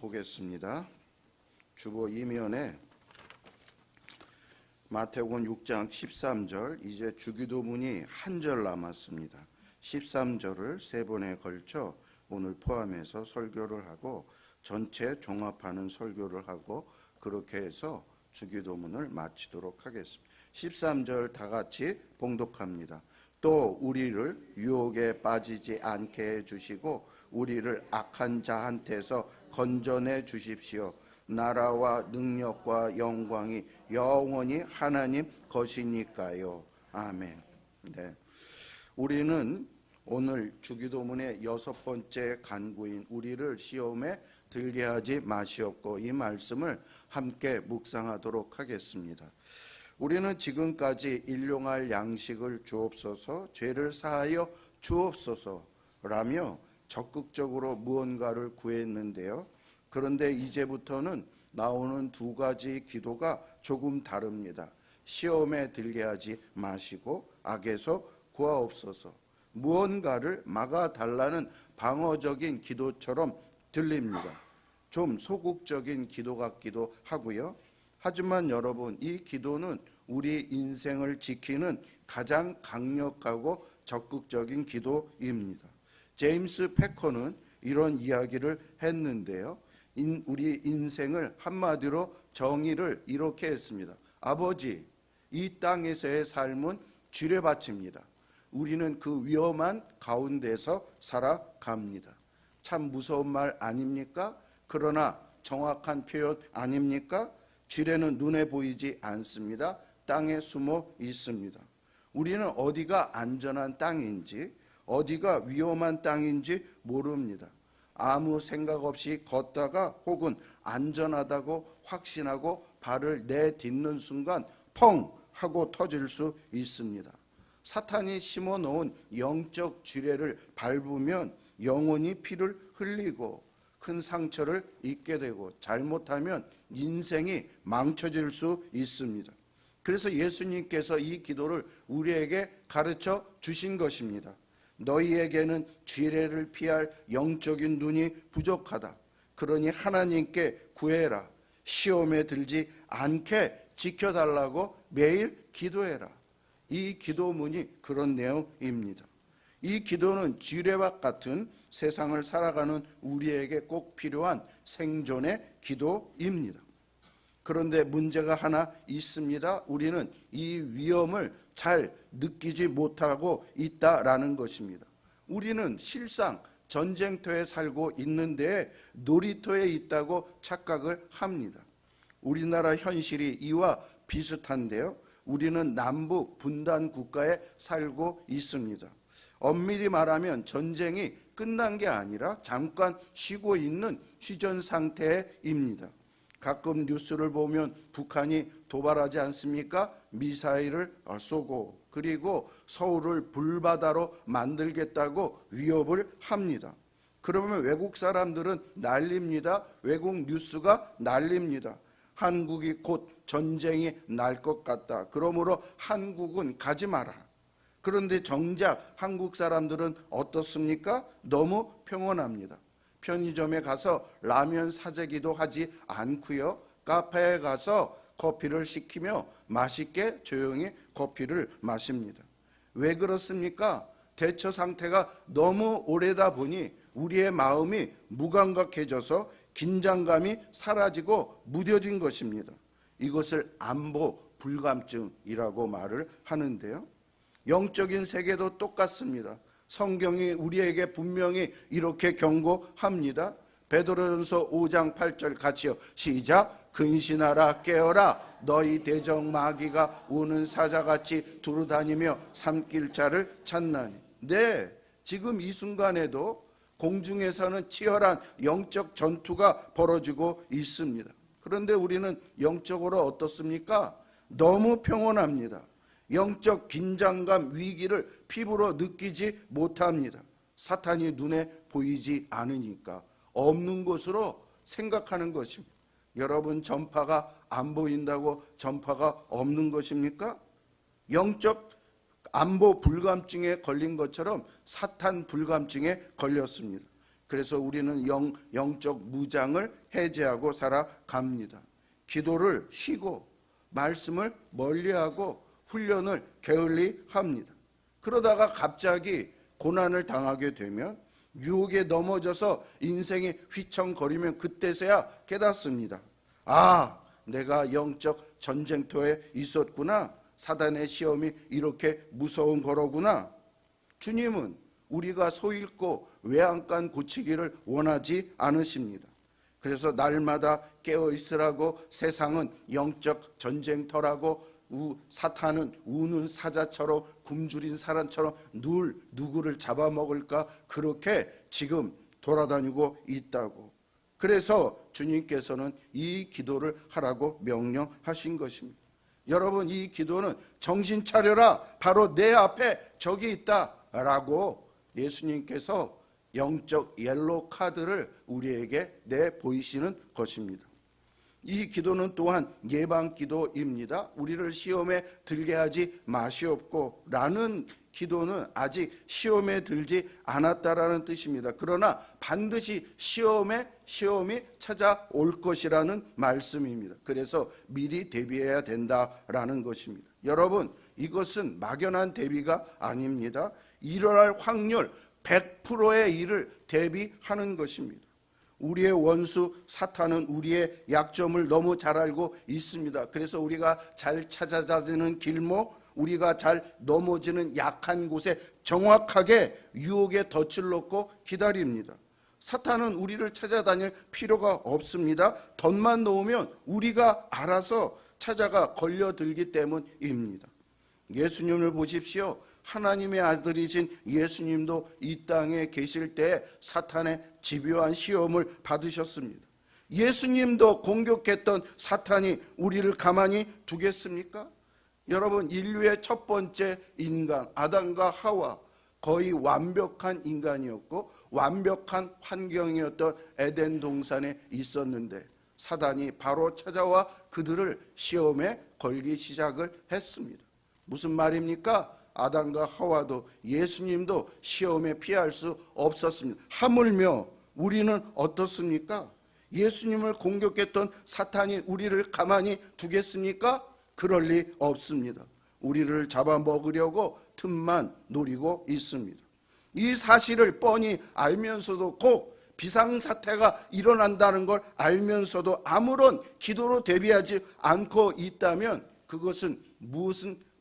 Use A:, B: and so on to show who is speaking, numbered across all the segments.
A: 보겠습니다. 주보 이면에 마태복음 6장 13절, 이제 주기도문이 한 절 남았습니다. 13절을 세 번에 걸쳐 오늘 포함해서 설교를 하고 전체 종합하는 설교를 하고 그렇게 해서 주기도문을 마치도록 하겠습니다. 13절 다 같이 봉독합니다. 또 우리를 유혹에 빠지지 않게 해주시고 우리를 악한 자한테서 건져내 주십시오. 나라와 능력과 영광이 영원히 하나님 것이니까요. 아멘. 네. 우리는 오늘 주기도문의 6번째 간구인 우리를 시험에 들게 하지 마시옵고, 이 말씀을 함께 묵상하도록 하겠습니다. 우리는 지금까지 일용할 양식을 주옵소서, 죄를 사하여 주옵소서라며 적극적으로 무언가를 구했는데요. 그런데 이제부터는 나오는 두 가지 기도가 조금 다릅니다. 시험에 들게 하지 마시고 악에서 구하옵소서. 무언가를 막아달라는 방어적인 기도처럼 들립니다. 좀 소극적인 기도 같기도 하고요. 하지만 여러분, 이 기도는 우리 인생을 지키는 가장 강력하고 적극적인 기도입니다. 제임스 패커는 이런 이야기를 했는데요. 우리 인생을 한마디로 정의를 이렇게 했습니다. 아버지, 이 땅에서의 삶은 쥐레밭입니다. 우리는 그 위험한 가운데서 살아갑니다. 참 무서운 말 아닙니까? 그러나 정확한 표현 아닙니까? 쥐레는 눈에 보이지 않습니다. 땅에 숨어 있습니다. 우리는 어디가 안전한 땅인지, 어디가 위험한 땅인지 모릅니다. 아무 생각 없이 걷다가 혹은 안전하다고 확신하고 발을 내딛는 순간 펑 하고 터질 수 있습니다. 사탄이 심어놓은 영적 쥐레를 밟으면 영혼이 피를 흘리고 큰 상처를 입게 되고 잘못하면 인생이 망쳐질 수 있습니다. 그래서 예수님께서 이 기도를 우리에게 가르쳐 주신 것입니다. 너희에게는 쥐레를 피할 영적인 눈이 부족하다. 그러니 하나님께 구해라. 시험에 들지 않게 지켜달라고 매일 기도해라. 이 기도문이 그런 내용입니다. 이 기도는 쥐레와 같은 세상을 살아가는 우리에게 꼭 필요한 생존의 기도입니다. 그런데 문제가 하나 있습니다. 우리는 이 위험을 잘 느끼지 못하고 있다라는 것입니다. 우리는 실상 전쟁터에 살고 있는데 놀이터에 있다고 착각을 합니다. 우리나라 현실이 이와 비슷한데요. 우리는 남북 분단 국가에 살고 있습니다. 엄밀히 말하면 전쟁이 끝난 게 아니라 잠깐 쉬고 있는 휴전 상태입니다. 가끔 뉴스를 보면 북한이 도발하지 않습니까? 미사일을 쏘고, 그리고 서울을 불바다로 만들겠다고 위협을 합니다. 그러면 외국 사람들은 난립니다. 외국 뉴스가 난립니다. 한국이 곧 전쟁이 날 것 같다. 그러므로 한국은 가지 마라. 그런데 정작 한국 사람들은 어떻습니까? 너무 평온합니다. 편의점에 가서 라면 사재기도 하지 않고요. 카페에 가서 커피를 시키며 맛있게 조용히 커피를 마십니다. 왜 그렇습니까? 대처 상태가 너무 오래다 보니 우리의 마음이 무감각해져서 긴장감이 사라지고 무뎌진 것입니다. 이것을 안보 불감증이라고 말을 하는데요. 영적인 세계도 똑같습니다. 성경이 우리에게 분명히 이렇게 경고합니다. 베드로전서 5장 8절 같이요. 시작. 근신하라 깨어라. 너희 대적 마귀가 우는 사자같이 두루다니며 삼킬 자를 찾나니. 네, 지금 이 순간에도 공중에서는 치열한 영적 전투가 벌어지고 있습니다. 그런데 우리는 영적으로 어떻습니까? 너무 평온합니다. 영적 긴장감, 위기를 피부로 느끼지 못합니다. 사탄이 눈에 보이지 않으니까 없는 것으로 생각하는 것입니다. 여러분, 전파가 안 보인다고 전파가 없는 것입니까? 영적 안보 불감증에 걸린 것처럼 사탄 불감증에 걸렸습니다. 그래서 우리는 영적 무장을 해제하고 살아갑니다. 기도를 쉬고 말씀을 멀리하고 훈련을 게을리합니다. 그러다가 갑자기 고난을 당하게 되면 유혹에 넘어져서 인생이 휘청거리면 그때서야 깨닫습니다. 아, 내가 영적 전쟁터에 있었구나. 사단의 시험이 이렇게 무서운 거로구나. 주님은 우리가 소잃고 외양간 고치기를 원하지 않으십니다. 그래서 날마다 깨어 있으라고 세상은 영적 전쟁터라고 사탄은 우는 사자처럼 굶주린 사람처럼 늘 누구를 잡아먹을까 그렇게 지금 돌아다니고 있다고. 그래서 주님께서는 이 기도를 하라고 명령하신 것입니다. 여러분, 이 기도는 정신 차려라, 바로 내 앞에 적이 있다라고 예수님께서 영적 옐로우 카드를 우리에게 내보이시는 것입니다. 이 기도는 또한 예방 기도입니다. 우리를 시험에 들게 하지 마시옵고 라는 기도는 아직 시험에 들지 않았다라는 뜻입니다. 그러나 반드시 시험이 찾아올 것이라는 말씀입니다. 그래서 미리 대비해야 된다라는 것입니다. 여러분, 이것은 막연한 대비가 아닙니다. 일어날 확률 100%의 일을 대비하는 것입니다. 우리의 원수 사탄은 우리의 약점을 너무 잘 알고 있습니다. 그래서 우리가 잘 찾아다니는 길목, 우리가 잘 넘어지는 약한 곳에 정확하게 유혹의 덫을 놓고 기다립니다. 사탄은 우리를 찾아다닐 필요가 없습니다. 덫만 놓으면 우리가 알아서 찾아가 걸려들기 때문입니다. 예수님을 보십시오. 하나님의 아들이신 예수님도 이 땅에 계실 때 사탄의 집요한 시험을 받으셨습니다. 예수님도 공격했던 사탄이 우리를 가만히 두겠습니까? 여러분, 인류의 첫 번째 인간 아담과 하와, 거의 완벽한 인간이었고 완벽한 환경이었던 에덴 동산에 있었는데 사단이 바로 찾아와 그들을 시험에 걸기 시작을 했습니다. 무슨 말입니까? 아담과 하와도 예수님도 시험에 피할 수 없었습니다. 하물며 우리는 어떻습니까? 예수님을 공격했던 사탄이 우리를 가만히 두겠습니까? 그럴 리 없습니다. 우리를 잡아먹으려고 틈만 노리고 있습니다. 이 사실을 뻔히 알면서도 꼭 비상사태가 일어난다는 걸 알면서도 아무런 기도로 대비하지 않고 있다면 그것은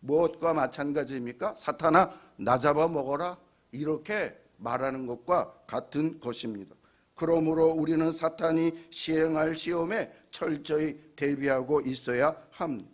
A: 무엇과 마찬가지입니까? 사탄아, 나 잡아먹어라, 이렇게 말하는 것과 같은 것입니다. 그러므로 우리는 사탄이 시행할 시험에 철저히 대비하고 있어야 합니다.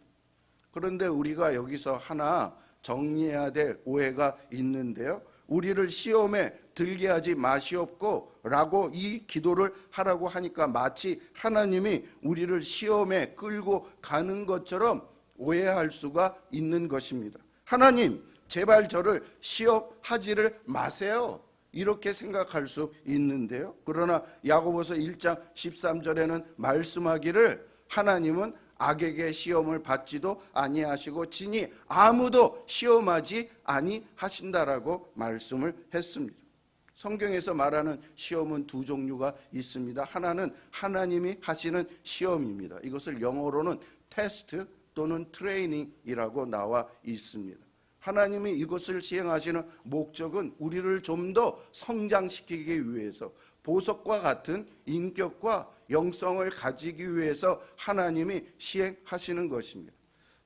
A: 그런데 우리가 여기서 하나 정리해야 될 오해가 있는데요. 우리를 시험에 들게 하지 마시옵고 라고 이 기도를 하라고 하니까 마치 하나님이 우리를 시험에 끌고 가는 것처럼 오해할 수가 있는 것입니다. 하나님, 제발 저를 시험하지를 마세요, 이렇게 생각할 수 있는데요. 그러나 야고보서 1장 13절에는 말씀하기를 하나님은 악에게 시험을 받지도 아니하시고 친히 아무도 시험하지 아니하신다라고 말씀을 했습니다. 성경에서 말하는 시험은 두 종류가 있습니다. 하나는 하나님이 하시는 시험입니다. 이것을 영어로는 테스트 또는 트레이닝이라고 나와 있습니다. 하나님이 이것을 시행하시는 목적은 우리를 좀 더 성장시키기 위해서, 보석과 같은 인격과 영성을 가지기 위해서 하나님이 시행하시는 것입니다.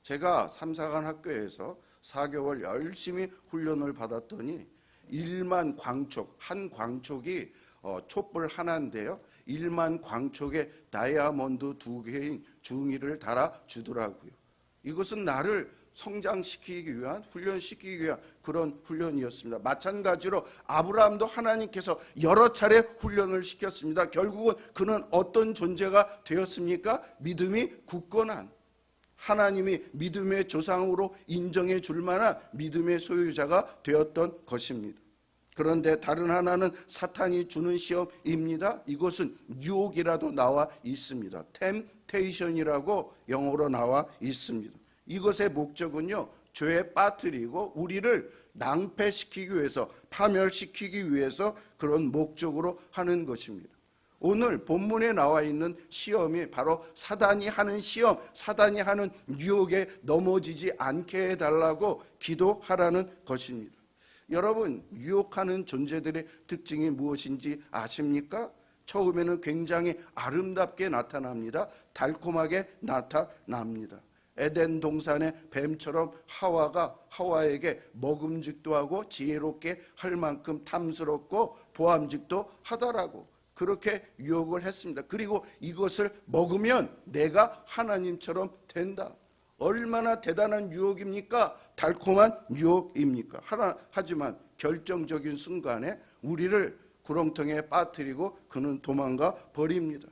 A: 제가 삼사관 학교에서 4개월 열심히 훈련을 받았더니 1만 광촉, 한 광촉이 촛불 하나인데요, 1만 광촉에 다이아몬드 2개인 중이를 달아주더라고요. 이것은 나를 성장시키기 위한, 훈련시키기 위한 그런 훈련이었습니다. 마찬가지로 아브라함도 하나님께서 여러 차례 훈련을 시켰습니다. 결국은 그는 어떤 존재가 되었습니까? 믿음이 굳건한, 하나님이 믿음의 조상으로 인정해 줄 만한 믿음의 소유자가 되었던 것입니다. 그런데 다른 하나는 사탄이 주는 시험입니다. 이것은 유혹이라도 나와 있습니다. 템테이션이라고 영어로 나와 있습니다. 이것의 목적은요, 죄에 빠뜨리고 우리를 낭패시키기 위해서, 파멸시키기 위해서 그런 목적으로 하는 것입니다. 오늘 본문에 나와 있는 시험이 바로 사단이 하는 시험, 사단이 하는 유혹에 넘어지지 않게 해달라고 기도하라는 것입니다. 여러분, 유혹하는 존재들의 특징이 무엇인지 아십니까? 처음에는 굉장히 아름답게 나타납니다. 달콤하게 나타납니다. 에덴 동산의 뱀처럼 하와에게 먹음직도 하고 지혜롭게 할 만큼 탐스럽고 보암직도 하더라고. 그렇게 유혹을 했습니다. 그리고 이것을 먹으면 내가 하나님처럼 된다. 얼마나 대단한 유혹입니까? 달콤한 유혹입니까? 하지만 결정적인 순간에 우리를 구렁텅이에 빠뜨리고 그는 도망가 버립니다.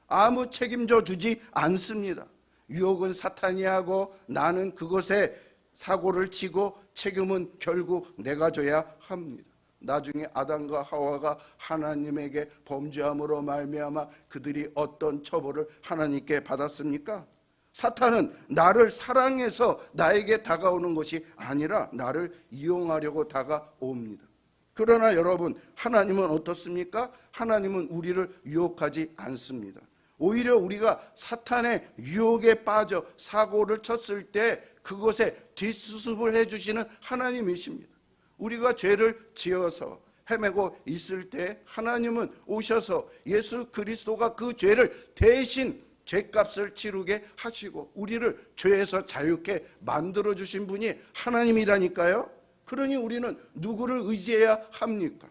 A: 아무 책임져 주지 않습니다. 유혹은 사탄이 하고 나는 그것에 사고를 치고 책임은 결국 내가 져야 합니다. 나중에 아담과 하와가 하나님에게 범죄함으로 말미암아 그들이 어떤 처벌을 하나님께 받았습니까? 사탄은 나를 사랑해서 나에게 다가오는 것이 아니라 나를 이용하려고 다가옵니다. 그러나 여러분, 하나님은 어떻습니까? 하나님은 우리를 유혹하지 않습니다. 오히려 우리가 사탄의 유혹에 빠져 사고를 쳤을 때 그것에 뒷수습을 해주시는 하나님이십니다. 우리가 죄를 지어서 헤매고 있을 때 하나님은 오셔서 예수 그리스도가 그 죄를 대신 죄값을 치르게 하시고 우리를 죄에서 자유케 만들어주신 분이 하나님이라니까요. 그러니 우리는 누구를 의지해야 합니까?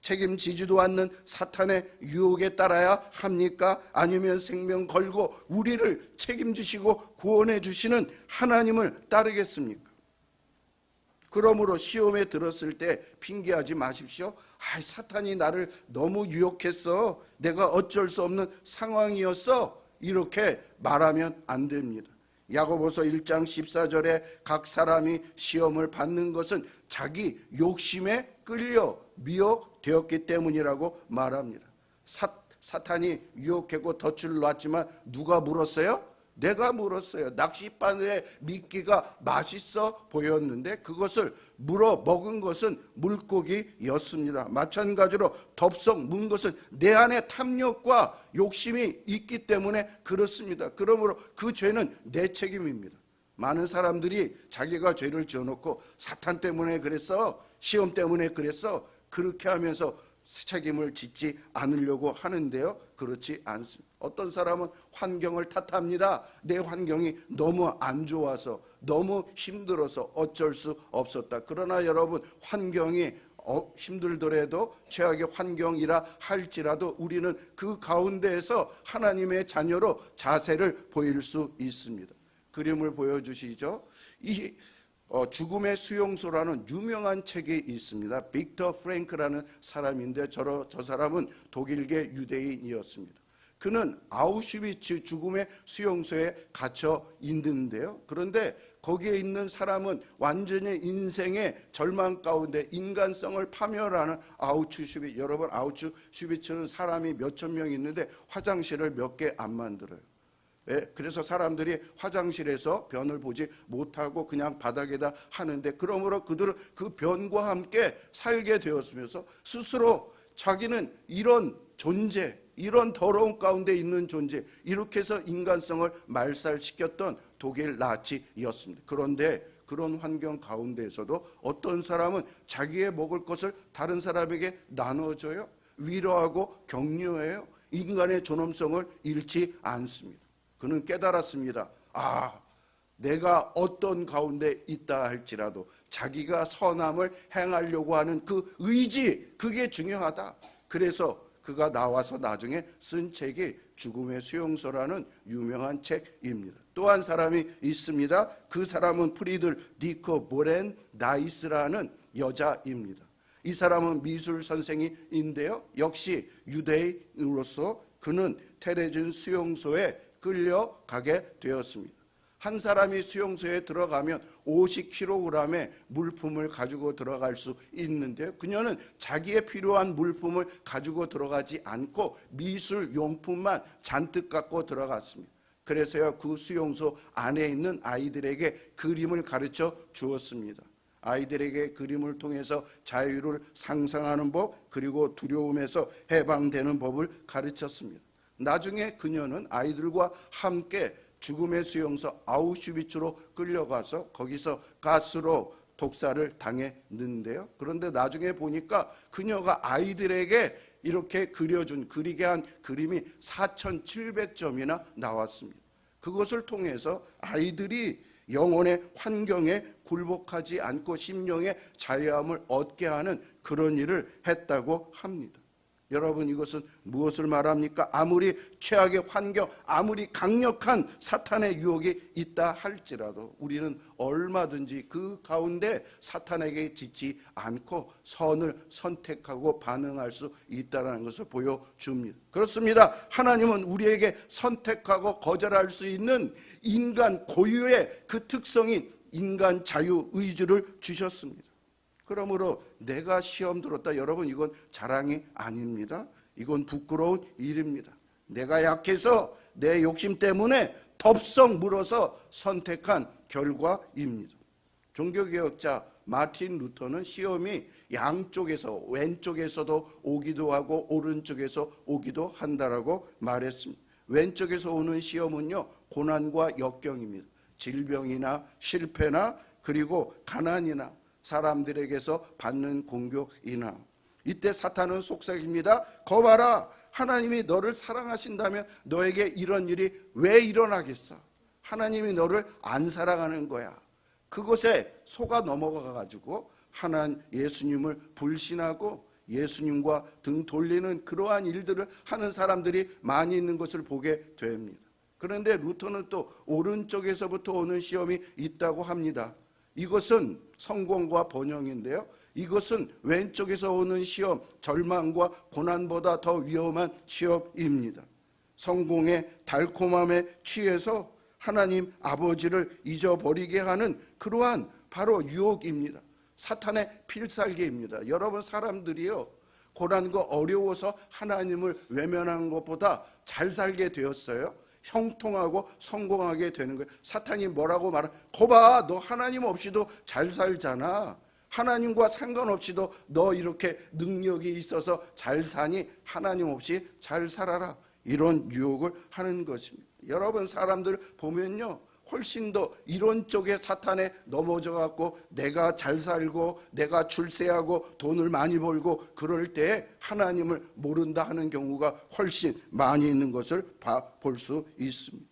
A: 책임지지도 않는 사탄의 유혹에 따라야 합니까? 아니면 생명 걸고 우리를 책임지시고 구원해 주시는 하나님을 따르겠습니까? 그러므로 시험에 들었을 때 핑계하지 마십시오. 사탄이 나를 너무 유혹했어. 내가 어쩔 수 없는 상황이었어. 이렇게 말하면 안 됩니다. 야고보서 1장 14절에 각 사람이 시험을 받는 것은 자기 욕심에 끌려 미혹되었기 때문이라고 말합니다. 사탄이 유혹하고 덫을 놨지만 누가 물었어요? 내가 물었어요. 낚싯바늘에 미끼가 맛있어 보였는데 그것을 물어 먹은 것은 물고기였습니다. 마찬가지로 덥석 문 것은 내 안에 탐욕과 욕심이 있기 때문에 그렇습니다. 그러므로 그 죄는 내 책임입니다. 많은 사람들이 자기가 죄를 지어놓고 사탄 때문에 그랬어, 시험 때문에 그랬어, 그렇게 하면서 책임을 짓지 않으려고 하는데요, 그렇지 않습니다. 어떤 사람은 환경을 탓합니다. 내 환경이 너무 안 좋아서, 너무 힘들어서 어쩔 수 없었다. 그러나 여러분, 환경이 힘들더라도 최악의 환경이라 할지라도 우리는 그 가운데에서 하나님의 자녀로 자세를 보일 수 있습니다. 그림을 보여주시죠. 이 죽음의 수용소라는 유명한 책이 있습니다. 빅터 프랭크라는 사람인데 저 사람은 독일계 유대인이었습니다. 그는 아우슈비츠 죽음의 수용소에 갇혀 있는데요. 그런데 거기에 있는 사람은 완전히 인생의 절망 가운데 인간성을 파멸하는 아우슈비츠. 여러분, 아우슈비츠는 사람이 몇천 명 있는데 화장실을 몇 개 안 만들어요. 그래서 사람들이 화장실에서 변을 보지 못하고 그냥 바닥에다 하는데, 그러므로 그들은 그 변과 함께 살게 되었으면서 스스로 자기는 이런 존재, 이런 더러운 가운데 있는 존재, 이렇게 해서 인간성을 말살시켰던 독일 나치였습니다. 그런데 그런 환경 가운데에서도 어떤 사람은 자기의 먹을 것을 다른 사람에게 나눠줘요. 위로하고 격려해요. 인간의 존엄성을 잃지 않습니다. 그는 깨달았습니다. 내가 어떤 가운데 있다 할지라도 자기가 선함을 행하려고 하는 그 의지, 그게 중요하다. 그래서 그가 나와서 나중에 쓴 책이 죽음의 수용소라는 유명한 책입니다. 또 한 사람이 있습니다. 그 사람은 프리들 디커 보렌 나이스라는 여자입니다. 이 사람은 미술 선생인데요. 역시 유대인으로서 그는 테레진 수용소에 끌려가게 되었습니다. 한 사람이 수용소에 들어가면 50kg의 물품을 가지고 들어갈 수 있는데요. 그녀는 자기의 필요한 물품을 가지고 들어가지 않고 미술 용품만 잔뜩 갖고 들어갔습니다. 그래서야 그 수용소 안에 있는 아이들에게 그림을 가르쳐 주었습니다. 아이들에게 그림을 통해서 자유를 상상하는 법, 그리고 두려움에서 해방되는 법을 가르쳤습니다. 나중에 그녀는 아이들과 함께 죽음의 수용소 아우슈비츠로 끌려가서 거기서 가스로 독살을 당했는데요. 그런데 나중에 보니까 그녀가 아이들에게 이렇게 그리게 한 그림이 4,700점이나 나왔습니다. 그것을 통해서 아이들이 영혼의 환경에 굴복하지 않고 심령의 자유함을 얻게 하는 그런 일을 했다고 합니다. 여러분, 이것은 무엇을 말합니까? 아무리 최악의 환경, 아무리 강력한 사탄의 유혹이 있다 할지라도 우리는 얼마든지 그 가운데 사탄에게 지지 않고 선을 선택하고 반응할 수 있다는 것을 보여줍니다. 그렇습니다. 하나님은 우리에게 선택하고 거절할 수 있는 인간 고유의 그 특성인 인간 자유의지를 주셨습니다. 그러므로 내가 시험 들었다, 여러분, 이건 자랑이 아닙니다. 이건 부끄러운 일입니다. 내가 약해서 내 욕심 때문에 덥석 물어서 선택한 결과입니다. 종교개혁자 마틴 루터는 시험이 양쪽에서, 왼쪽에서도 오기도 하고 오른쪽에서 오기도 한다라고 말했습니다. 왼쪽에서 오는 시험은요, 고난과 역경입니다. 질병이나 실패나 그리고 가난이나 사람들에게서 받는 공격이나, 이때 사탄은 속삭입니다. 거봐라, 하나님이 너를 사랑하신다면 너에게 이런 일이 왜 일어나겠어? 하나님이 너를 안 사랑하는 거야. 그것에 속아 넘어가 가지고 예수님을 불신하고 예수님과 등 돌리는 그러한 일들을 하는 사람들이 많이 있는 것을 보게 됩니다. 그런데 루터는 또 오른쪽에서부터 오는 시험이 있다고 합니다. 이것은 성공과 번영인데요, 이것은 왼쪽에서 오는 시험, 절망과 고난보다 더 위험한 시험입니다. 성공의 달콤함에 취해서 하나님 아버지를 잊어버리게 하는 그러한 바로 유혹입니다. 사탄의 필살기입니다. 여러분, 사람들이요, 고난과 어려워서 하나님을 외면하는 것보다 잘 살게 되었어요. 형통하고 성공하게 되는 거예요. 사탄이 뭐라고 거봐, 너 하나님 없이도 잘 살잖아. 하나님과 상관없이도 너 이렇게 능력이 있어서 잘 사니 하나님 없이 잘 살아라. 이런 유혹을 하는 것입니다. 여러분, 사람들 보면요, 훨씬 더 이런 쪽에 사탄에 넘어져 갖고 내가 잘 살고 내가 출세하고 돈을 많이 벌고 그럴 때 하나님을 모른다 하는 경우가 훨씬 많이 있는 것을 볼 수 있습니다.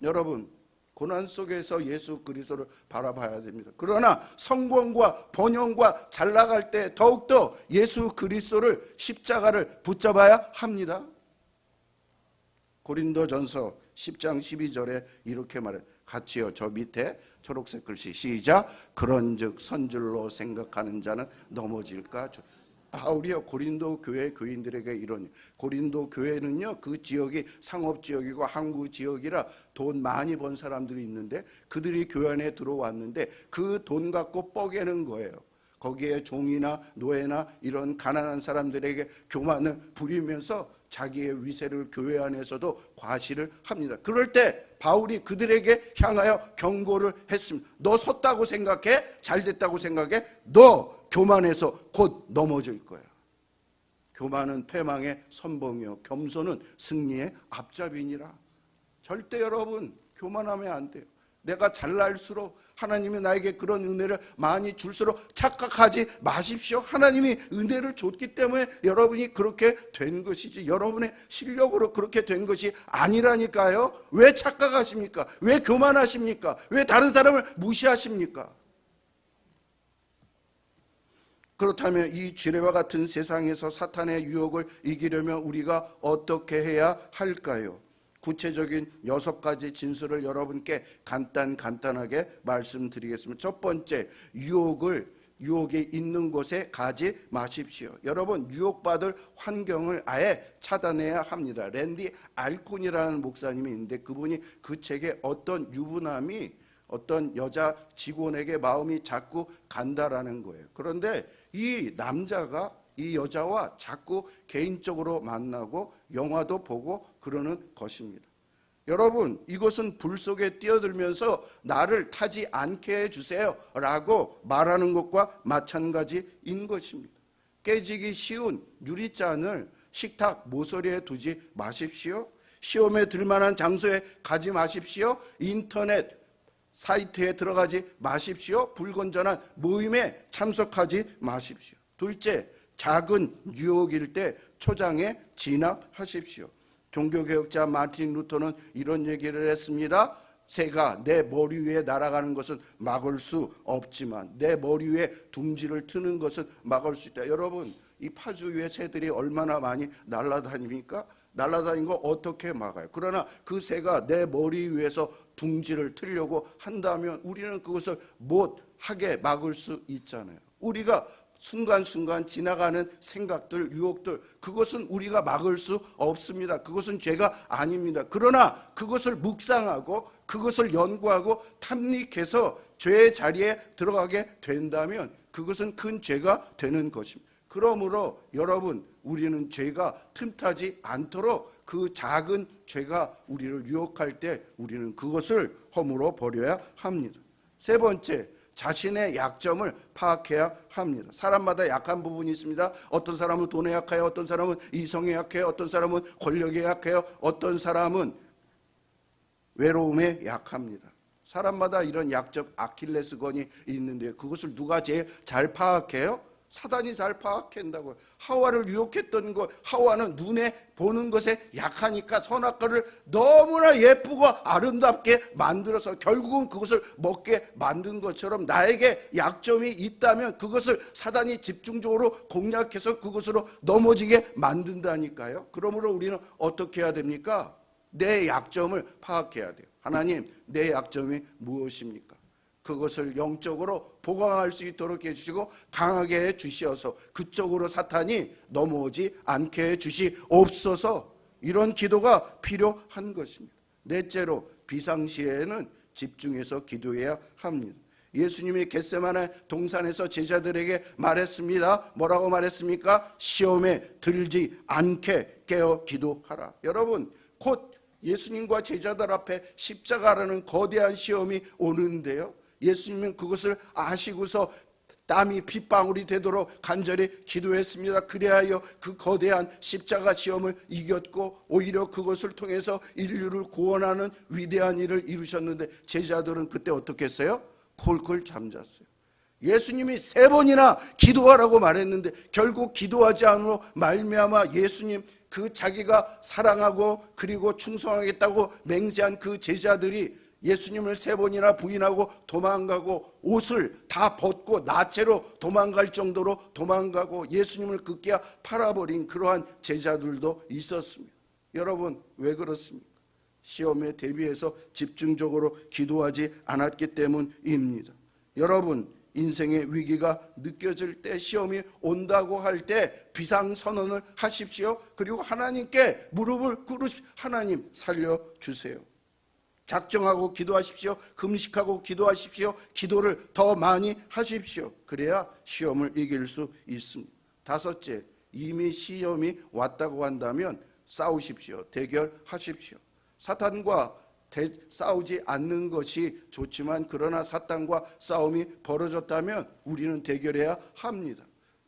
A: 여러분, 고난 속에서 예수 그리스도를 바라봐야 됩니다. 그러나 성공과 번영과 잘 나갈 때 더욱더 예수 그리스도를, 십자가를 붙잡아야 합니다. 고린도전서 10장 12절에 이렇게 말해요. 같이요, 저 밑에 초록색 글씨 시작. 그런즉 선줄로 생각하는 자는 넘어질까? 바울이요, 고린도 교회 교인들에게 이러니, 고린도 교회는요, 그 지역이 상업 지역이고 항구 지역이라 돈 많이 번 사람들이 있는데 그들이 교회 안에 들어왔는데 그 돈 갖고 뻐개는 거예요. 거기에 종이나 노예나 이런 가난한 사람들에게 교만을 부리면서 자기의 위세를 교회 안에서도 과시를 합니다. 그럴 때 바울이 그들에게 향하여 경고를 했습니다. 너 섰다고 생각해? 잘 됐다고 생각해? 너 교만해서 곧 넘어질 거야. 교만은 패망의 선봉이요, 겸손은 승리의 앞잡이니라. 절대 여러분, 교만하면 안 돼요. 내가 잘날수록 하나님이 나에게 그런 은혜를 많이 줄수록 착각하지 마십시오. 하나님이 은혜를 줬기 때문에 여러분이 그렇게 된 것이지 여러분의 실력으로 그렇게 된 것이 아니라니까요. 왜 착각하십니까? 왜 교만하십니까? 왜 다른 사람을 무시하십니까? 그렇다면 이 지뢰와 같은 세상에서 사탄의 유혹을 이기려면 우리가 어떻게 해야 할까요? 구체적인 6가지 진술을 여러분께 간단하게 말씀드리겠습니다. 첫 번째, 유혹이 있는 곳에 가지 마십시오. 여러분, 유혹받을 환경을 아예 차단해야 합니다. 랜디 알콘이라는 목사님이 있는데 그분이 그 책에 어떤 유부남이 어떤 여자 직원에게 마음이 자꾸 간다라는 거예요. 그런데 이 남자가 이 여자와 자꾸 개인적으로 만나고 영화도 보고 그러는 것입니다. 여러분, 이것은 불 속에 뛰어들면서 나를 타지 않게 해주세요 라고 말하는 것과 마찬가지인 것입니다. 깨지기 쉬운 유리잔을 식탁 모서리에 두지 마십시오. 시험에 들만한 장소에 가지 마십시오. 인터넷 사이트에 들어가지 마십시오. 불건전한 모임에 참석하지 마십시오. 둘째, 작은 유혹일 때 초장에 진압하십시오. 종교개혁자 마틴 루터는 이런 얘기를 했습니다. 새가 내 머리 위에 날아가는 것은 막을 수 없지만 내 머리 위에 둥지를 트는 것은 막을 수 있다. 여러분, 이 파주 위에 새들이 얼마나 많이 날아다닙니까? 날아다니는 거 어떻게 막아요? 그러나 그 새가 내 머리 위에서 둥지를 트려고 한다면 우리는 그것을 못하게 막을 수 있잖아요. 우리가 순간순간 지나가는 생각들, 유혹들, 그것은 우리가 막을 수 없습니다. 그것은 죄가 아닙니다. 그러나 그것을 묵상하고 그것을 연구하고 탐닉해서 죄의 자리에 들어가게 된다면 그것은 큰 죄가 되는 것입니다. 그러므로 여러분, 우리는 죄가 틈타지 않도록 그 작은 죄가 우리를 유혹할 때 우리는 그것을 허물어 버려야 합니다. 세 번째, 자신의 약점을 파악해야 합니다. 사람마다 약한 부분이 있습니다. 어떤 사람은 돈에 약해요. 어떤 사람은 이성에 약해요. 어떤 사람은 권력에 약해요. 어떤 사람은 외로움에 약합니다. 사람마다 이런 약점, 아킬레스건이 있는데 그것을 누가 제일 잘 파악해요? 사단이 잘 파악한다고요. 하와를 유혹했던 것, 하와는 눈에 보는 것에 약하니까 선악과를 너무나 예쁘고 아름답게 만들어서 결국은 그것을 먹게 만든 것처럼 나에게 약점이 있다면 그것을 사단이 집중적으로 공략해서 그것으로 넘어지게 만든다니까요. 그러므로 우리는 어떻게 해야 됩니까? 내 약점을 파악해야 돼요. 하나님, 내 약점이 무엇입니까? 그것을 영적으로 보강할 수 있도록 해주시고 강하게 해주시어서 그쪽으로 사탄이 넘어오지 않게 해주시옵소서. 이런 기도가 필요한 것입니다. 넷째로, 비상시에는 집중해서 기도해야 합니다. 예수님이 겟세마네 동산에서 제자들에게 말했습니다. 뭐라고 말했습니까? 시험에 들지 않게 깨어 기도하라. 여러분, 곧 예수님과 제자들 앞에 십자가라는 거대한 시험이 오는데요, 예수님은 그것을 아시고서 땀이 핏방울이 되도록 간절히 기도했습니다. 그래야 그 거대한 십자가 시험을 이겼고 오히려 그것을 통해서 인류를 구원하는 위대한 일을 이루셨는데 제자들은 그때 어떻게 했어요? 콜콜 잠잤어요. 예수님이 3번이나 기도하라고 말했는데 결국 기도하지 않으로 말미암아 예수님 그 자기가 사랑하고 그리고 충성하겠다고 맹세한 그 제자들이 예수님을 3번이나 부인하고 도망가고 옷을 다 벗고 나체로 도망갈 정도로 도망가고 예수님을 급기야 팔아버린 그러한 제자들도 있었습니다. 여러분, 왜 그렇습니까? 시험에 대비해서 집중적으로 기도하지 않았기 때문입니다. 여러분, 인생의 위기가 느껴질 때, 시험이 온다고 할 때 비상선언을 하십시오. 그리고 하나님께 무릎을 꿇으십시오. 하나님, 살려주세요. 작정하고 기도하십시오. 금식하고 기도하십시오. 기도를 더 많이 하십시오. 그래야 시험을 이길 수 있습니다. 5째, 이미 시험이 왔다고 한다면 싸우십시오. 대결하십시오. 사탄과 싸우지 않는 것이 좋지만 그러나 사탄과 싸움이 벌어졌다면 우리는 대결해야 합니다.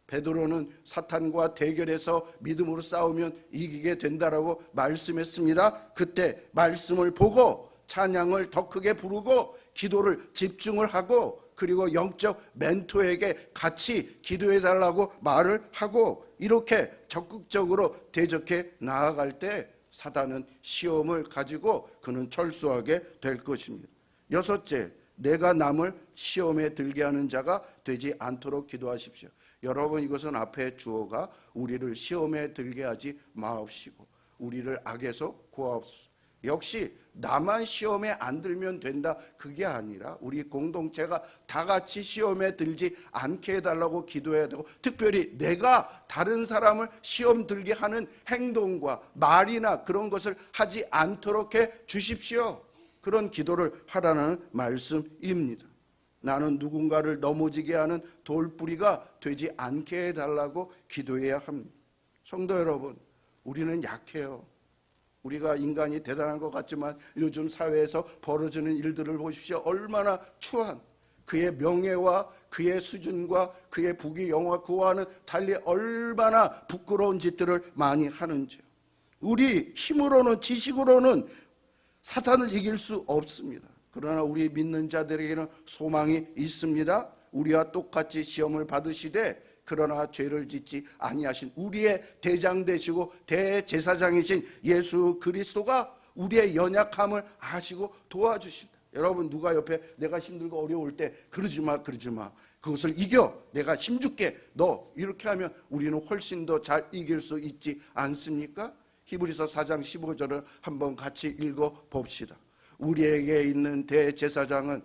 A: 베드로는 사탄과 대결해서 믿음으로 싸우면 이기게 된다라고 말씀했습니다. 그때 말씀을 보고 찬양을 더 크게 부르고 기도를 집중을 하고 그리고 영적 멘토에게 같이 기도해달라고 말을 하고 이렇게 적극적으로 대적해 나아갈 때 사단은 시험을 가지고 그는 철수하게 될 것입니다. 6째, 내가 남을 시험에 들게 하는 자가 되지 않도록 기도하십시오. 여러분, 이것은 앞에 주어가 우리를 시험에 들게 하지 마옵시고 우리를 악에서 구하옵소서. 역시 나만 시험에 안 들면 된다, 그게 아니라 우리 공동체가 다 같이 시험에 들지 않게 해달라고 기도해야 되고, 특별히 내가 다른 사람을 시험 들게 하는 행동과 말이나 그런 것을 하지 않도록 해 주십시오. 그런 기도를 하라는 말씀입니다. 나는 누군가를 넘어지게 하는 돌뿌리가 되지 않게 해달라고 기도해야 합니다. 성도 여러분, 우리는 약해요. 우리가 인간이 대단한 것 같지만 요즘 사회에서 벌어지는 일들을 보십시오. 얼마나 추한, 그의 명예와 그의 수준과 그의 부귀영화 그와는 달리 얼마나 부끄러운 짓들을 많이 하는지요. 우리 힘으로는, 지식으로는 사탄을 이길 수 없습니다. 그러나 우리 믿는 자들에게는 소망이 있습니다. 우리와 똑같이 시험을 받으시되 그러나 죄를 짓지 아니하신 우리의 대장 되시고 대제사장이신 예수 그리스도가 우리의 연약함을 아시고 도와주신다. 여러분, 누가 옆에 내가 힘들고 어려울 때 그러지 마, 그러지 마, 그것을 이겨, 내가 힘줄게, 너 이렇게 하면 우리는 훨씬 더 잘 이길 수 있지 않습니까? 히브리서 4장 15절을 한번 같이 읽어봅시다. 우리에게 있는 대제사장은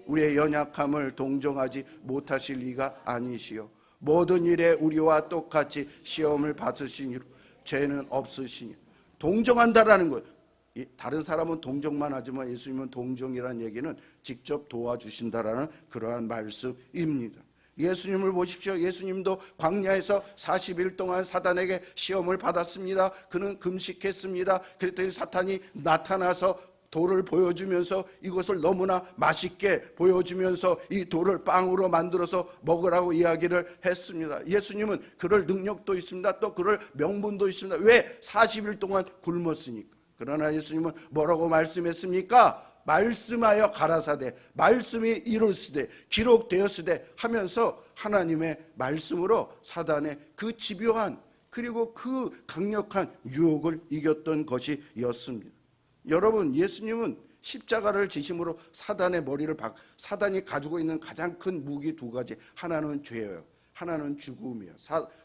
A: 우리의 연약함을 동정하지 못하실 리가 아니시요 모든 일에 우리와 똑같이 시험을 받으시니로 죄는 없으시니. 동정한다라는 것, 다른 사람은 동정만 하지만 예수님은 동정이라는 얘기는 직접 도와주신다라는 그러한 말씀입니다. 예수님을 보십시오. 예수님도 광야에서 40일 동안 사단에게 시험을 받았습니다. 그는 금식했습니다. 그랬더니 사탄이 나타나서 돌을 보여주면서 이것을 너무나 맛있게 보여주면서 이 돌을 빵으로 만들어서 먹으라고 이야기를 했습니다. 예수님은 그럴 능력도 있습니다. 또 그럴 명분도 있습니다. 왜? 40일 동안 굶었으니까. 그러나 예수님은 뭐라고 말씀했습니까? 말씀하여 가라사대 말씀이 이루어지되 기록되었으되 하면서 하나님의 말씀으로 사단의 그 집요한 그리고 그 강력한 유혹을 이겼던 것이었습니다. 여러분, 예수님은 십자가를 지심으로 사단의 머리를 사단이 가지고 있는 가장 큰 무기 두 가지, 하나는 죄예요, 하나는 죽음이에요.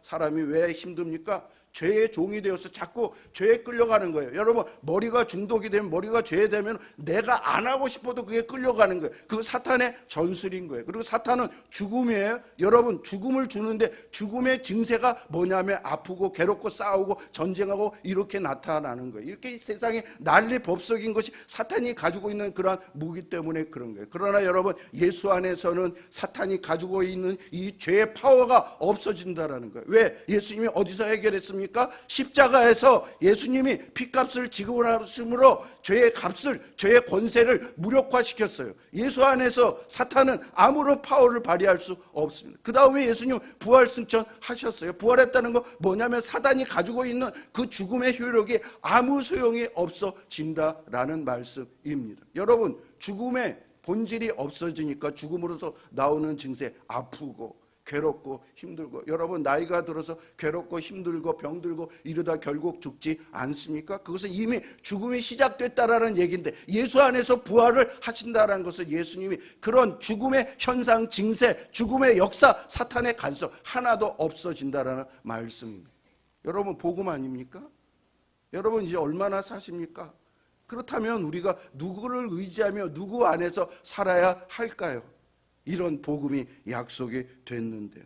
A: 사람이 왜 힘듭니까? 죄의 종이 되어서 자꾸 죄에 끌려가는 거예요. 여러분, 머리가 중독이 되면, 머리가 죄에 되면 내가 안 하고 싶어도 그게 끌려가는 거예요. 그거 사탄의 전술인 거예요. 그리고 사탄은 죽음이에요. 여러분, 죽음을 주는데 죽음의 증세가 뭐냐면 아프고 괴롭고 싸우고 전쟁하고 이렇게 나타나는 거예요. 이렇게 세상에 난리 법석인 것이 사탄이 가지고 있는 그러한 무기 때문에 그런 거예요. 그러나 여러분, 예수 안에서는 사탄이 가지고 있는 이 죄의 파워가 없어진다라는 거예요. 왜? 예수님이 어디서 해결했습니까? 십자가에서 예수님이 피값을 지급하심으로 죄의 값을, 죄의 권세를 무력화시켰어요. 예수 안에서 사탄은 아무런 파워를 발휘할 수 없습니다. 그 다음에 예수님 부활 승천하셨어요. 부활했다는 건 뭐냐면 사단이 가지고 있는 그 죽음의 효력이 아무 소용이 없어진다라는 말씀입니다. 여러분, 죽음의 본질이 없어지니까 죽음으로서 나오는 증세, 아프고 괴롭고 힘들고, 여러분 나이가 들어서 괴롭고 힘들고 병들고 이러다 결국 죽지 않습니까? 그것은 이미 죽음이 시작됐다라는 얘기인데, 예수 안에서 부활을 하신다라는 것은 예수님이 그런 죽음의 현상, 징세, 죽음의 역사, 사탄의 간섭 하나도 없어진다라는 말씀입니다. 여러분, 복음 아닙니까? 여러분, 이제 얼마나 사십니까? 그렇다면 우리가 누구를 의지하며 누구 안에서 살아야 할까요? 이런 복음이 약속이 됐는데요.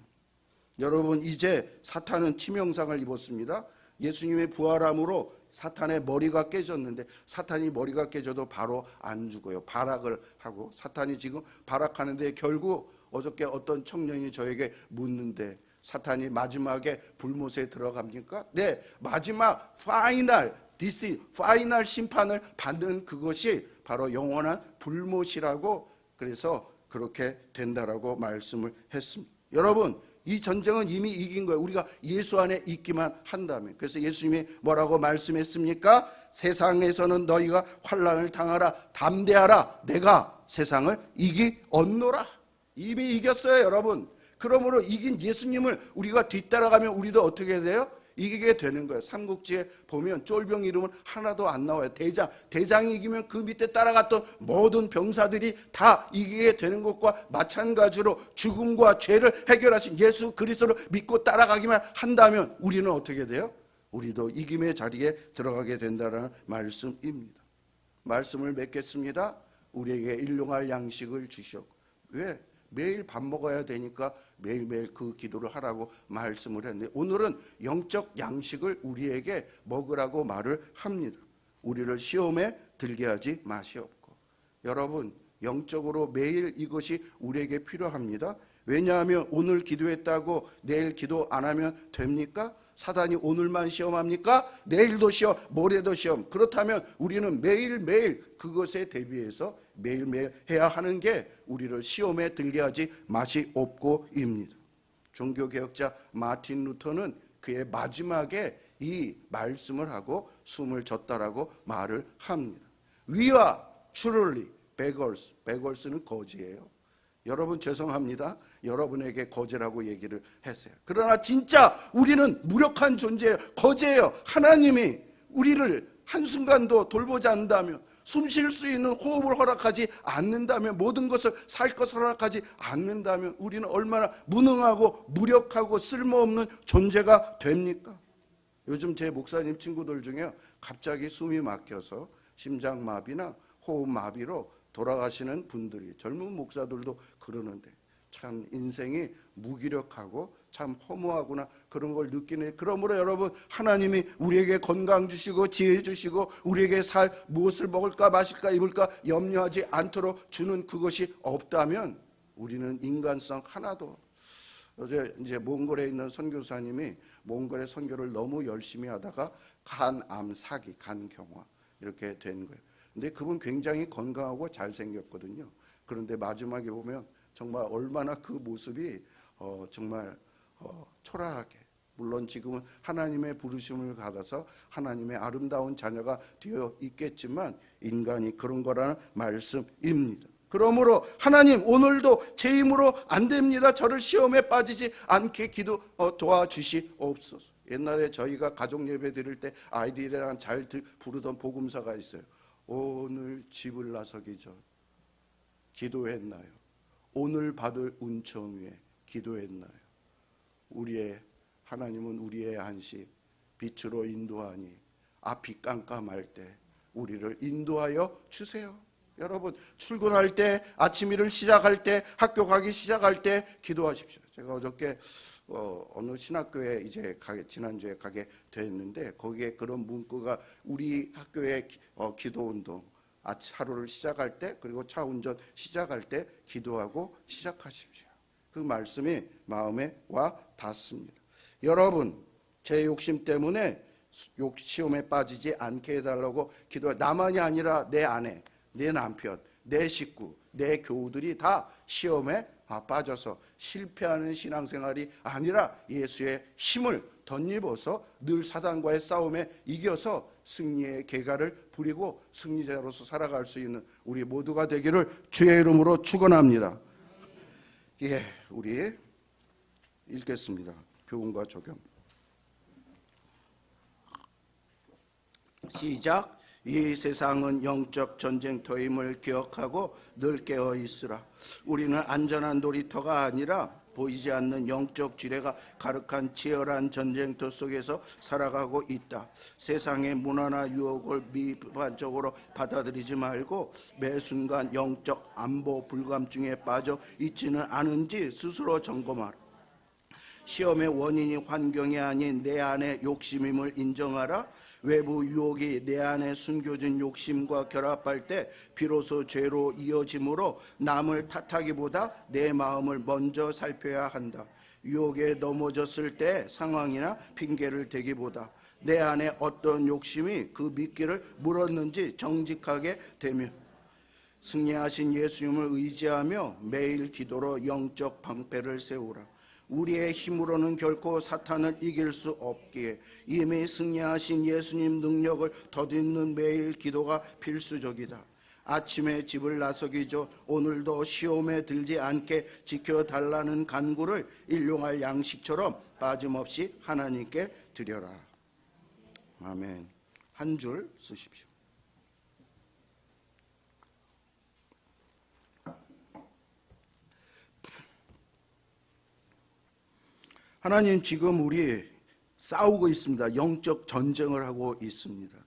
A: 여러분, 이제 사탄은 치명상을 입었습니다. 예수님의 부활함으로 사탄의 머리가 깨졌는데, 사탄이 머리가 깨져도 바로 안 죽어요. 발악을 하고, 사탄이 지금 발악하는데, 결국 어저께 어떤 청년이 저에게 묻는데, 사탄이 마지막에 불못에 들어갑니까? 네, 마지막 파이널 심판을 받는 그것이 바로 영원한 불못이라고, 그래서 그렇게 된다라고 말씀을 했습니다. 여러분, 이 전쟁은 이미 이긴 거예요. 우리가 예수 안에 있기만 한다면. 그래서 예수님이 뭐라고 말씀했습니까? 세상에서는 너희가 환난을 당하라, 담대하라, 내가 세상을 이기었노라. 이미 이겼어요, 여러분. 그러므로 이긴 예수님을 우리가 뒤따라가면 우리도 어떻게 돼요? 이기게 되는 거예요. 삼국지에 보면 쫄병 이름은 하나도 안 나와요. 대장이 이기면 그 밑에 따라갔던 모든 병사들이 다 이기게 되는 것과 마찬가지로 죽음과 죄를 해결하신 예수 그리스도를 믿고 따라가기만 한다면 우리는 어떻게 돼요? 우리도 이김의 자리에 들어가게 된다는 말씀입니다. 말씀을 맺겠습니다. 우리에게 일용할 양식을 주셨고, 왜? 매일 밥 먹어야 되니까 매일매일 그 기도를 하라고 말씀을 했는데, 오늘은 영적 양식을 우리에게 먹으라고 말을 합니다. 우리를 시험에 들게 하지 마시옵고. 여러분, 영적으로 매일 이것이 우리에게 필요합니다. 왜냐하면 오늘 기도했다고 내일 기도 안 하면 됩니까? 사단이 오늘만 시험합니까? 내일도 시험, 모레도 시험. 그렇다면 우리는 매일매일 그것에 대비해서 매일매일 해야 하는 게 우리를 시험에 들게 하지 맛이 없고입니다. 종교개혁자 마틴 루터는 그의 마지막에 이 말씀을 하고 숨을 졌다라고 말을 합니다. We are truly beggars. beggars는 거지예요. 여러분 죄송합니다. 여러분에게 거지라고 얘기를 했어요. 그러나 진짜 우리는 무력한 존재예요. 거지예요. 하나님이 우리를 한순간도 돌보지 않는다면, 숨 쉴 수 있는 호흡을 허락하지 않는다면, 모든 것을 살 것을 허락하지 않는다면 우리는 얼마나 무능하고 무력하고 쓸모없는 존재가 됩니까? 요즘 제 목사님 친구들 중에 갑자기 숨이 막혀서 심장마비나 호흡마비로 돌아가시는 분들이, 젊은 목사들도 그러는데 참 인생이 무기력하고 참 허무하구나, 그런 걸 느끼네. 그러므로 여러분, 하나님이 우리에게 건강 주시고 지혜 주시고 우리에게 무엇을 먹을까 마실까 입을까 염려하지 않도록 주는 그것이 없다면 우리는 인간성 하나도. 어제 이제 몽골에 있는 선교사님이 몽골의 선교를 너무 열심히 하다가 간암 사기, 간경화 이렇게 된 거예요. 근데 그분 굉장히 건강하고 잘생겼거든요. 그런데 마지막에 보면 정말 얼마나 그 모습이 정말 초라하게, 물론 지금은 하나님의 부르심을 받아서 하나님의 아름다운 자녀가 되어 있겠지만 인간이 그런 거라는 말씀입니다. 그러므로 하나님, 오늘도 제 힘으로 안 됩니다. 저를 시험에 빠지지 않게 도와주시옵소서. 옛날에 저희가 가족 예배 드릴 때 아이들이랑 잘 부르던 복음사가 있어요. 오늘 집을 나서기 전 기도했나요? 오늘 받을 운청 위에 기도했나요? 우리의 하나님은 우리의 안식 빛으로 인도하니 앞이 깜깜할 때 우리를 인도하여 주세요. 여러분, 출근할 때, 아침 일을 시작할 때, 학교 가기 시작할 때 기도하십시오. 제가 어저께 어느 신학교에 지난주에 가게 됐는데 거기에 그런 문구가, 우리 학교의 기도운동, 하루를 시작할 때 그리고 차 운전 시작할 때 기도하고 시작하십시오. 그 말씀이 마음에 와 닿습니다. 여러분, 제 욕심 때문에 시험에 빠지지 않게 해달라고 기도해. 나만이 아니라 내 아내, 내 남편, 내 식구, 내 교우들이 다 시험에 빠져서 실패하는 신앙생활이 아니라 예수의 힘을 덧입어서 늘 사단과의 싸움에 이겨서 승리의 계가를 부리고 승리자로서 살아갈 수 있는 우리 모두가 되기를 주의 이름으로 축원합니다. 예, 우리 읽겠습니다. 교훈과 적용. 시작. 이 세상은 영적 전쟁터임을 기억하고 늘 깨어 있으라. 우리는 안전한 놀이터가 아니라 보이지 않는 영적 지뢰가 가득한 치열한 전쟁터 속에서 살아가고 있다. 세상의 문화나 유혹을 비판적으로 받아들이지 말고 매 순간 영적 안보 불감증에 빠져 있지는 않은지 스스로 점검하라. 시험의 원인이 환경이 아닌 내 안의 욕심임을 인정하라. 외부 유혹이 내 안에 숨겨진 욕심과 결합할 때 비로소 죄로 이어지므로 남을 탓하기보다 내 마음을 먼저 살펴야 한다. 유혹에 넘어졌을 때 상황이나 핑계를 대기보다 내 안에 어떤 욕심이 그 미끼를 물었는지 정직하게 되며 승리하신 예수님을 의지하며 매일 기도로 영적 방패를 세우라. 우리의 힘으로는 결코 사탄을 이길 수 없기에 이미 승리하신 예수님 능력을 덧입는 매일 기도가 필수적이다. 아침에 집을 나서기 전 오늘도 시험에 들지 않게 지켜달라는 간구를 일용할 양식처럼 빠짐없이 하나님께 드려라. 아멘. 한 줄 쓰십시오. 하나님, 지금 우리 싸우고 있습니다. 영적 전쟁을 하고 있습니다.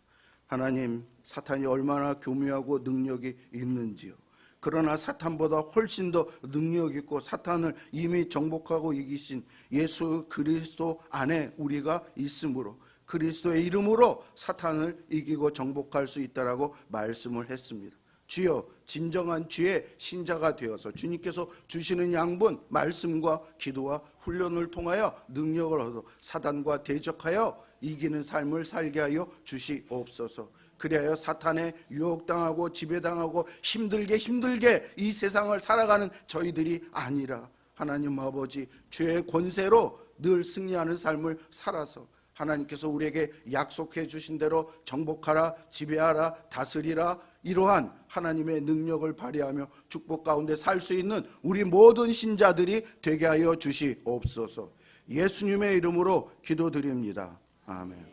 A: 하나님, 사탄이 얼마나 교묘하고 능력이 있는지요. 그러나 사탄보다 훨씬 더 능력 있고 사탄을 이미 정복하고 이기신 예수 그리스도 안에 우리가 있으므로 그리스도의 이름으로 사탄을 이기고 정복할 수 있다라고 말씀을 했습니다. 주여 진정한 주의 신자가 되어서 주님께서 주시는 양분 말씀과 기도와 훈련을 통하여 능력을 얻어 사단과 대적하여 이기는 삶을 살게 하여 주시옵소서. 그리하여 사탄에 유혹당하고 지배당하고 힘들게 이 세상을 살아가는 저희들이 아니라 하나님 아버지 주의 권세로 늘 승리하는 삶을 살아서 하나님께서 우리에게 약속해 주신 대로 정복하라, 지배하라, 다스리라, 이러한 하나님의 능력을 발휘하며 축복 가운데 살 수 있는 우리 모든 신자들이 되게 하여 주시옵소서. 예수님의 이름으로 기도드립니다. 아멘.